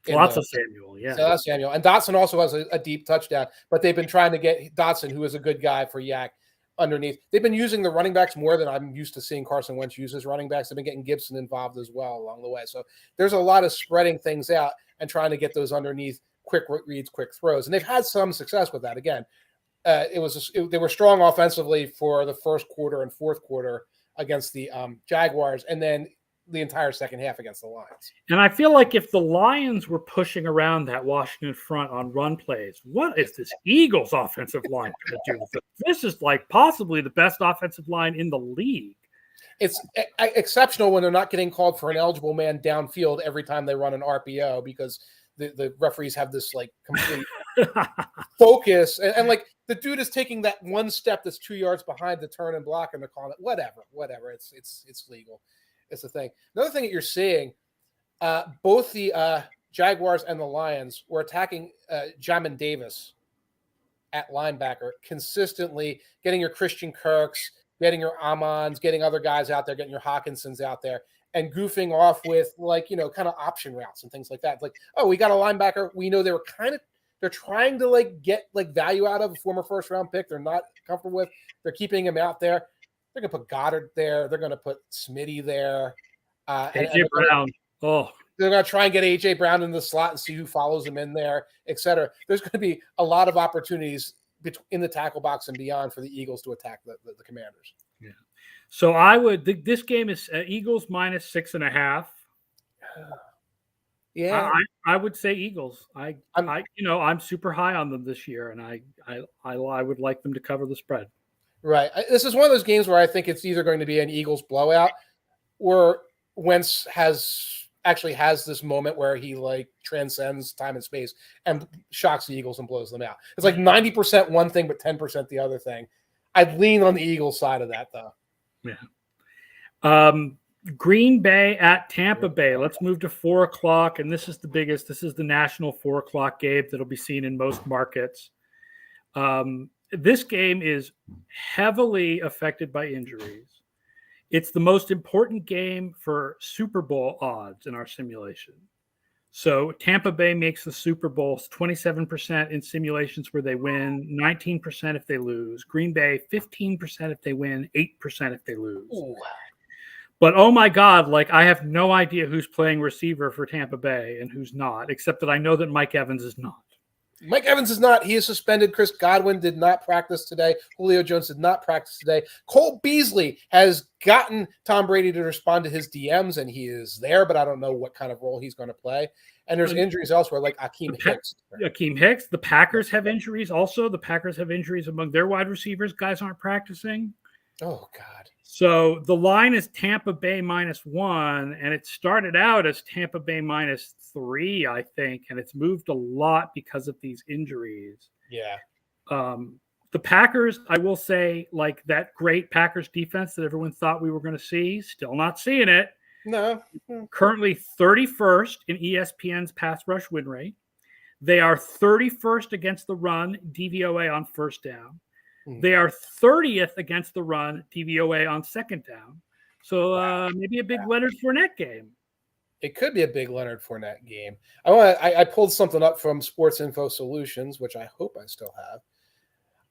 Lots of Samuel, yeah. So that's Samuel. And Dotson also has a deep touchdown, but they've been trying to get Dotson, who is a good guy for yak, underneath. They've been using the running backs more than I'm used to seeing Carson Wentz use his running backs. They've been getting Gibson involved as well along the way. So there's a lot of spreading things out and trying to get those underneath quick reads, quick throws. And they've had some success with that. Again, they were strong offensively for the first quarter and fourth quarter against the Jaguars, and then the entire second half against the Lions. And I feel like if the Lions were pushing around that Washington front on run plays, what is this Eagles offensive line going to do? This is like possibly the best offensive line in the league. It's exceptional when they're not getting called for an eligible man downfield every time they run an RPO because the referees have this like complete focus. And like the dude is taking that one step that's 2 yards behind the turn and block and they're calling it whatever. It's legal. It's the thing. Another thing that you're seeing, both the Jaguars and the Lions were attacking Jamin Davis at linebacker consistently, getting your Christian Kirks, getting your Amons, getting other guys out there, getting your Hawkinsons out there, and goofing off with like, kind of option routes and things like that. Like, oh, we got a linebacker. We know they're trying to like get like value out of a former first round pick. They're not comfortable with. They're keeping him out there. They're going to put Goddard there. They're going to put Smitty there. AJ Brown. They're going to try and get A.J. Brown in the slot and see who follows him in there, et cetera. There's going to be a lot of opportunities in the tackle box and beyond for the Eagles to attack the Commanders. Yeah. So I would. This game is Eagles minus 6.5. Yeah, I would say Eagles. I'm super high on them this year, and I would like them to cover the spread. Right. This is one of those games where I think it's either going to be an Eagles blowout, or Wentz has this moment where he like transcends time and space and shocks the Eagles and blows them out. It's like 90% one thing, but 10% the other thing. I'd lean on the Eagles side of that, though. Yeah. Green Bay at Tampa Bay. Let's move to 4:00. And this is the biggest. This is the national 4:00 game that'll be seen in most markets. This game is heavily affected by injuries. It's the most important game for Super Bowl odds in our simulation. So Tampa Bay makes the Super Bowl 27% in simulations where they win, 19% if they lose. Green Bay, 15% if they win, 8% if they lose. Ooh. But oh my God, like I have no idea who's playing receiver for Tampa Bay and who's not, except that I know that Mike Evans is not. Mike Evans is not. He is suspended. Chris Godwin did not practice today. Julio Jones did not practice today. Cole Beasley has gotten Tom Brady to respond to his DMs, and he is there, but I don't know what kind of role he's going to play. And there's injuries elsewhere, like Akeem Hicks. Akeem Hicks. The Packers have injuries also. The Packers have injuries among their wide receivers. Guys aren't practicing. Oh, God. So the line is Tampa Bay -1, and it started out as Tampa Bay -3, I think, and it's moved a lot because of these injuries. Yeah. The Packers, I will say, like that great Packers defense that everyone thought we were going to see, still not seeing it. No. Currently 31st in ESPN's pass rush win rate. They are 31st against the run, DVOA on first down. They are 30th against the run, DVOA on second down. So maybe a big Leonard Fournette game. It could be a big Leonard Fournette game. I pulled something up from Sports Info Solutions, which I hope I still have.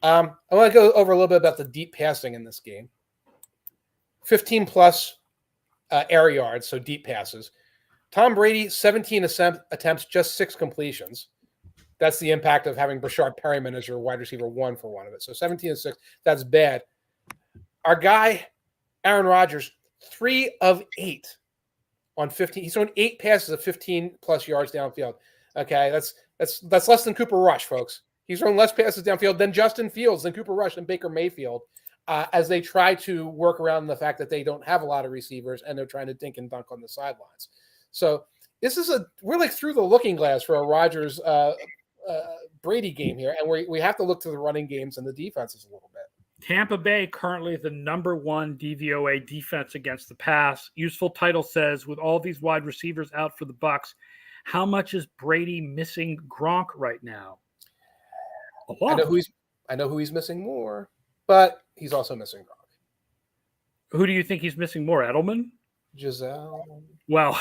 I want to go over a little bit about the deep passing in this game. 15 plus air yards, so deep passes. Tom Brady, 17 attempts, just 6 completions. That's the impact of having Brashard Perryman as your wide receiver 1 for one of it. So 17-6, that's bad. Our guy, Aaron Rodgers, 3 of 8 on 15. He's thrown 8 passes of 15 plus yards downfield. Okay, that's less than Cooper Rush, folks. He's thrown less passes downfield than Justin Fields, than Cooper Rush, and Baker Mayfield, as they try to work around the fact that they don't have a lot of receivers and they're trying to dink and dunk on the sidelines. So this is we're like through the looking glass for a Rodgers Brady game here, and we have to look to the running games and the defenses a little bit. Tampa Bay currently the number 1 DVOA defense against the pass. Useful title says, with all these wide receivers out for the Bucs, how much is Brady missing Gronk right now? A lot. I know who he's missing more, but he's also missing Gronk. Who do you think he's missing more? Edelman? Giselle? Well,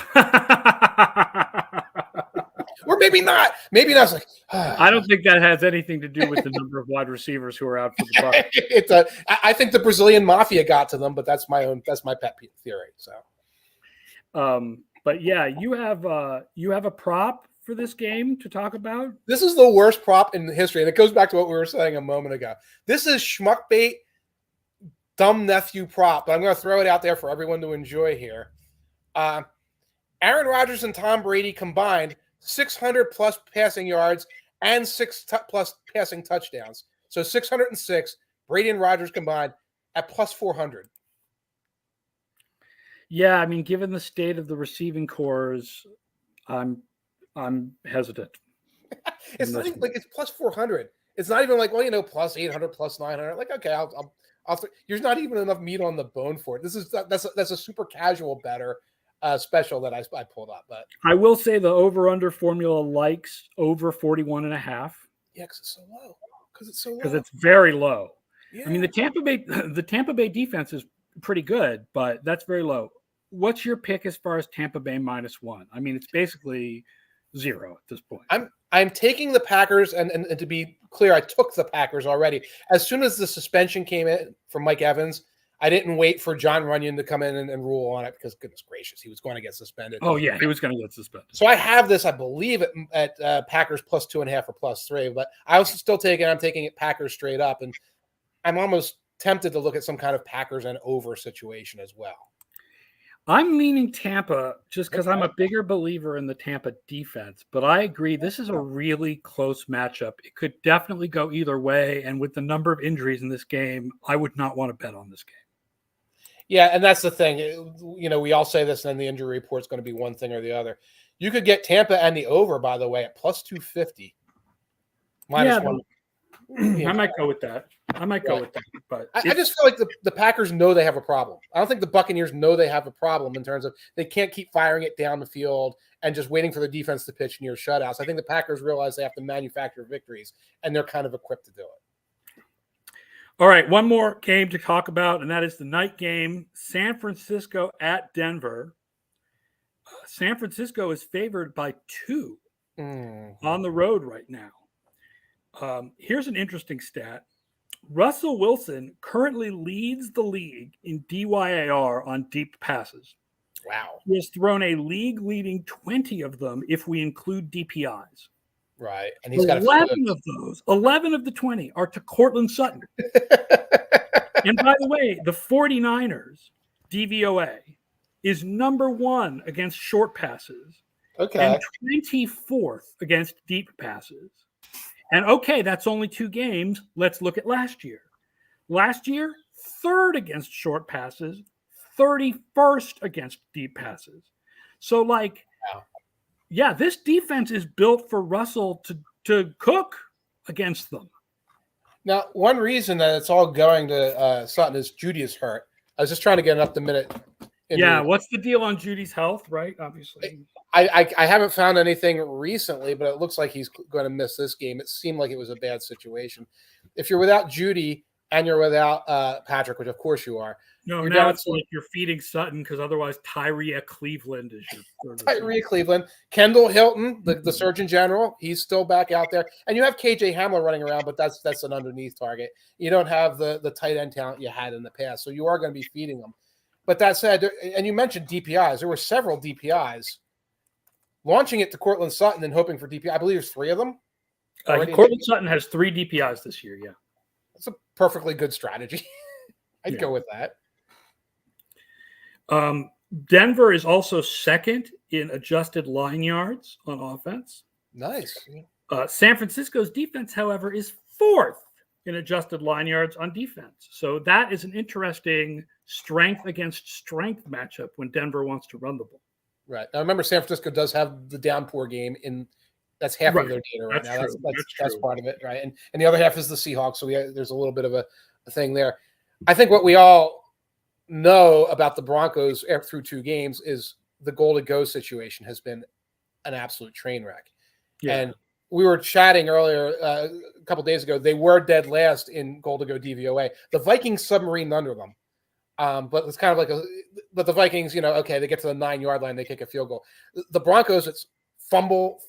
or maybe not. Maybe not. It's like, I don't think that has anything to do with the number of wide receivers who are out for the Bucs. I think the Brazilian mafia got to them, but that's my pet theory. So, but yeah, you have a prop for this game to talk about. This is the worst prop in history, and it goes back to what we were saying a moment ago. This is schmuckbait, dumb nephew prop, but I'm going to throw it out there for everyone to enjoy here. Aaron Rodgers and Tom Brady combined 600 plus passing yards and 6 plus passing touchdowns. So 606, Brady and Rodgers combined at plus 400. Yeah, I mean, given the state of the receiving cores, I'm hesitant. It's not even like it's plus 400. It's not even like, well, plus 800, plus 900. Like, okay, there's not even enough meat on the bone for it. That's a super casual better special that I pulled up. But I will say the over/under formula likes over 41.5. Yeah, because it's so low. Because it's very low. Yeah. I mean, the Tampa Bay defense is pretty good, but that's very low. What's your pick as far as Tampa Bay -1? I mean, it's basically 0 at this point. I'm taking the Packers, and to be clear, I took the Packers already. As soon as the suspension came in for Mike Evans, I didn't wait for John Runyon to come in and rule on it because, goodness gracious, he was going to get suspended. Oh, yeah, he was going to get suspended. So I have this, I believe, at Packers plus 2.5 or +3, but I was still I'm taking it Packers straight up, and I'm almost tempted to look at some kind of Packers and over situation as well. I'm leaning Tampa just because I'm a bigger believer in the Tampa defense, but I agree this is a really close matchup. It could definitely go either way, and with the number of injuries in this game, I would not want to bet on this game. Yeah, and that's the thing. You know, we all say this, and then the injury report is going to be one thing or the other. You could get Tampa and the over, by the way, at plus 250. -1. I might go with that. But I just feel like the Packers know they have a problem. I don't think the Buccaneers know they have a problem in terms of they can't keep firing it down the field and just waiting for the defense to pitch near shutouts. I think the Packers realize they have to manufacture victories, and they're kind of equipped to do it. All right, one more game to talk about, and that is the night game, San Francisco at Denver. San Francisco is favored by 2 on the road right now. Here's an interesting stat. Russell Wilson currently leads the league in DYAR on deep passes. Wow. He has thrown a league-leading 20 of them if we include DPIs. Right. And he's 11 of those, 11 of the 20 are to Cortland Sutton. And by the way, the 49ers DVOA is number 1 against short passes. Okay. And 24th against deep passes. And okay, that's only 2 games. Let's look at last year. Last year, 3rd against short passes, 31st against deep passes. So like, yeah, this defense is built for Russell to cook against them. Now, one reason that it's all going to Sutton is Judy is hurt. I was just trying to get an up-to-minute. Yeah, what's the deal on Judy's health, right? Obviously. I haven't found anything recently, but it looks like he's going to miss this game. It seemed like it was a bad situation. If you're without Judy and you're without Patrick, which of course you are. No, now it's like you're feeding Sutton because otherwise Tyree Cleveland is your Tyree Cleveland. Kendall Hilton, the Surgeon General, he's still back out there. And you have KJ Hamler running around, but that's an underneath target. You don't have the tight end talent you had in the past, so you are going to be feeding them. But that said, and you mentioned DPIs. There were several DPIs. Launching it to Cortland Sutton and hoping for DPI. I believe there's 3 of them. Cortland Sutton has 3 DPIs this year, yeah. That's a perfectly good strategy. I'd go with that. Denver is also 2nd in adjusted line yards on offense. Nice. San Francisco's defense, however, is 4th in adjusted line yards on defense. So that is an interesting strength against strength matchup when Denver wants to run the ball. Right. Now, remember, San Francisco does have the downpour game that's half of their data right now. That's part of it, right? And the other half is the Seahawks, so there's a little bit of a thing there. I think what we all know about the Broncos through 2 games is the goal-to-go situation has been an absolute train wreck. Yeah. And we were chatting earlier a couple days ago. They were dead last in goal-to-go DVOA. The Vikings submarined under them. But it's kind of like but the Vikings, they get to the 9-yard line, they kick a field goal. The Broncos, it's fumble,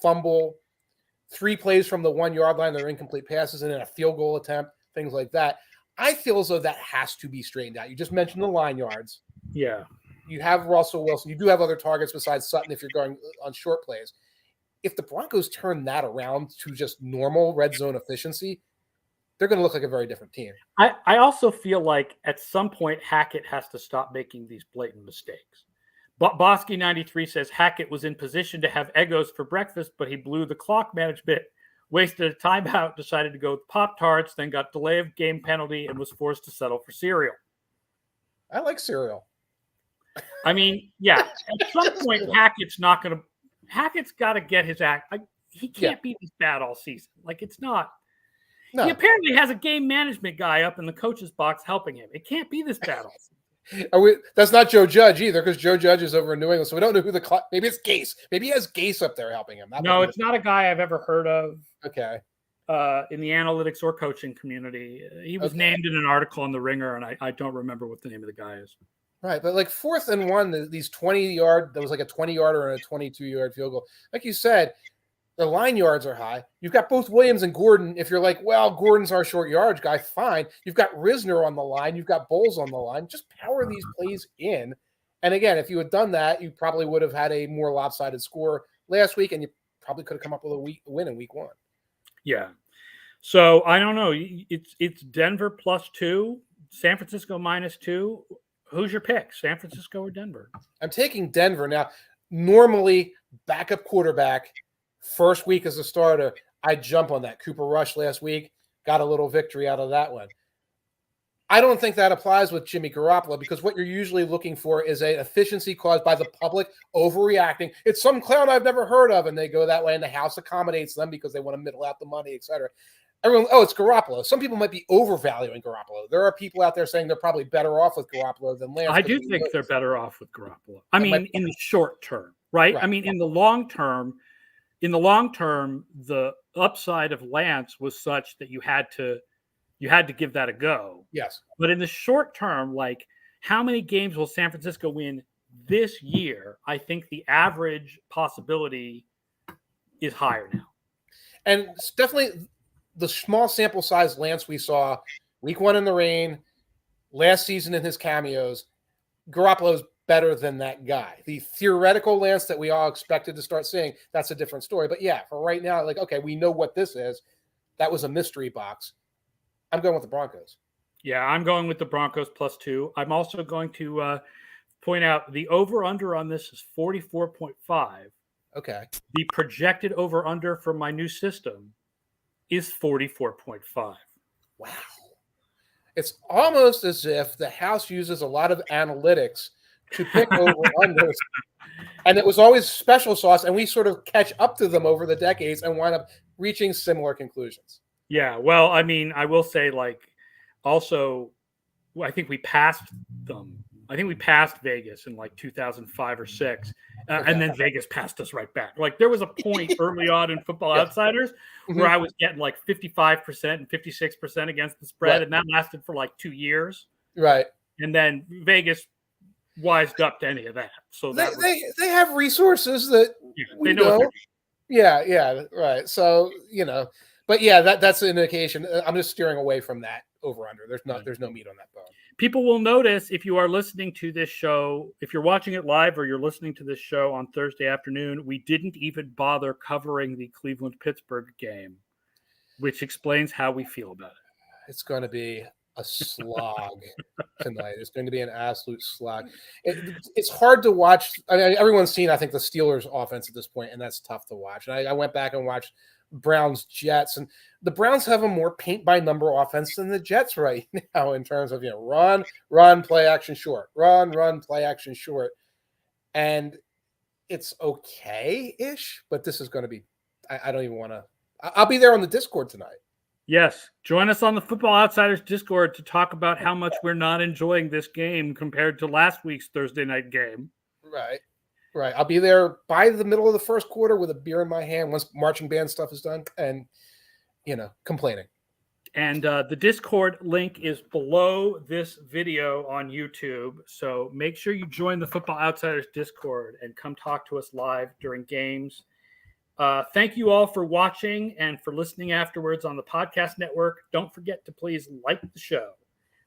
3 plays from the 1-yard line, they're incomplete passes, and then a field goal attempt, things like that. I feel as though that has to be straightened out. You just mentioned the line yards. Yeah. You have Russell Wilson. You do have other targets besides Sutton if you're going on short plays. If the Broncos turn that around to just normal red zone efficiency, they're going to look like a very different team. I also feel like at some point Hackett has to stop making these blatant mistakes. Bosky93 says Hackett was in position to have Eggos for breakfast, but he blew the clock management, wasted a timeout, decided to go with Pop-Tarts, then got delay of game penalty and was forced to settle for cereal. I like cereal. I mean, yeah, at some point Hackett's got to get his act. He can't be this bad all season. Like, it's not. No. He apparently has a game management guy up in the coach's box helping him. It can't be this bad all season. That's not Joe Judge either, because Joe Judge is over in New England, so we don't know who maybe it's Gase. Maybe he has Gase up there helping him. No, it's not a guy I've ever heard of. Okay. In the analytics or coaching community. He was named in an article on The Ringer, and I don't remember what the name of the guy is. Right, but like 4th and 1, these 20-yard, there was like a 20-yarder and a 22-yard field goal. Like you said, The line yards are high. You've got both Williams and Gordon. If you're like, well, Gordon's our short yardage guy, fine. You've got Risner on the line. You've got Bowles on the line. Just power these plays in. And again, if you had done that, you probably would have had a more lopsided score last week, and you probably could have come up with a win in week 1. Yeah. So I don't know. It's Denver +2, San Francisco -2. Who's your pick, San Francisco or Denver? I'm taking Denver. Now, normally backup quarterback, first week as a starter, I jump on that. Cooper Rush last week, got a little victory out of that one. I don't think that applies with Jimmy Garoppolo, because what you're usually looking for is an efficiency caused by the public overreacting. It's some clown I've never heard of, and they go that way, and the house accommodates them because they want to middle out the money, et cetera. Everyone, it's Garoppolo. Some people might be overvaluing Garoppolo. There are people out there saying they're probably better off with Garoppolo than Lance. I do think they're better off with Garoppolo. I mean, in the short term, right? I mean, in the long term, the upside of Lance was such that you had to give that a go. Yes. But in the short term, like, how many games will San Francisco win this year? I think the average possibility is higher now. And it's definitely the small sample size Lance we saw week 1 in the rain, last season in his cameos, Garoppolo's better than that guy. The theoretical Lance that we all expected to start seeing, that's a different story. But yeah, for right now, like, okay, we know what this is. That was a mystery box. I'm going with the Broncos. Yeah, I'm going with the Broncos +2. I'm also going to point out the over-under on this is 44.5. Okay. The projected over-under for my new system is 44.5. Wow. It's almost as if the house uses a lot of analytics to pick over-unders. And it was always special sauce, and we sort of catch up to them over the decades and wind up reaching similar conclusions. Yeah, well, I mean, I will say, like, also, I think we passed them. I think we passed Vegas in like 2005 or 6, and then Vegas passed us right back. Like, there was a point early on in Football Outsiders where I was getting like 55% and 56% against the spread, and that lasted for like 2 years. Right. And then Vegas wised up to any of that. So they have resources that we don't. Yeah, right. So, but yeah, that's an indication. I'm just steering away from that over-under. There's no meat on that bone. People will notice if you are listening to this show, if you're watching it live or you're listening to this show on Thursday afternoon, we didn't even bother covering the Cleveland-Pittsburgh game, which explains how we feel about it. It's going to be a slog tonight. It's going to be an absolute slog. It's hard to watch. I mean, everyone's seen, I think, the Steelers' offense at this point, and that's tough to watch. And I went back and watched Browns Jets, and the Browns have a more paint by number offense than the Jets right now in terms of run, play action short, run, play action short, and it's okay-ish. But this is going to be. I don't even want to. I'll be there on the Discord tonight. Yes, join us on the Football Outsiders Discord to talk about how much we're not enjoying this game compared to last week's Thursday night game. Right. I'll be there by the middle of the first quarter with a beer in my hand once marching band stuff is done and, complaining. And the Discord link is below this video on YouTube. So make sure you join the Football Outsiders Discord and come talk to us live during games. Thank you all for watching and for listening afterwards on the podcast network. Don't forget to please like the show,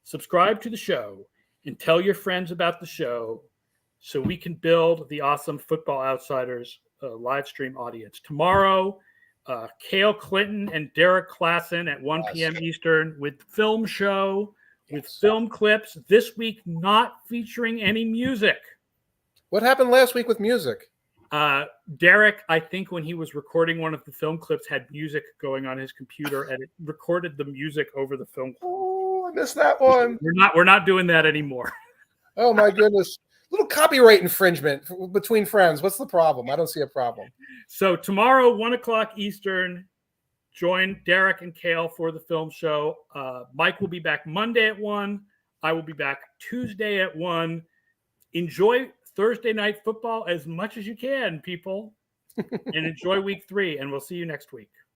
subscribe to the show, and tell your friends about the show so we can build the awesome Football Outsiders live stream audience. Tomorrow, Cale Clinton and Derek Klassen at 1 p.m. Eastern with film show, with film clips. This week, not featuring any music. What happened last week with music? Derek, I think when he was recording one of the film clips, had music going on his computer, and it recorded the music over the film clip. Oh, I missed that one. We're not doing that anymore. Oh my goodness. Little copyright infringement between friends. What's the problem? I don't see a problem. So tomorrow, 1:00 Eastern, join Derek and Cale for the film show. Mike will be back Monday at 1. I will be back Tuesday at 1. Enjoy Thursday night football as much as you can, people, and enjoy week 3. And we'll see you next week.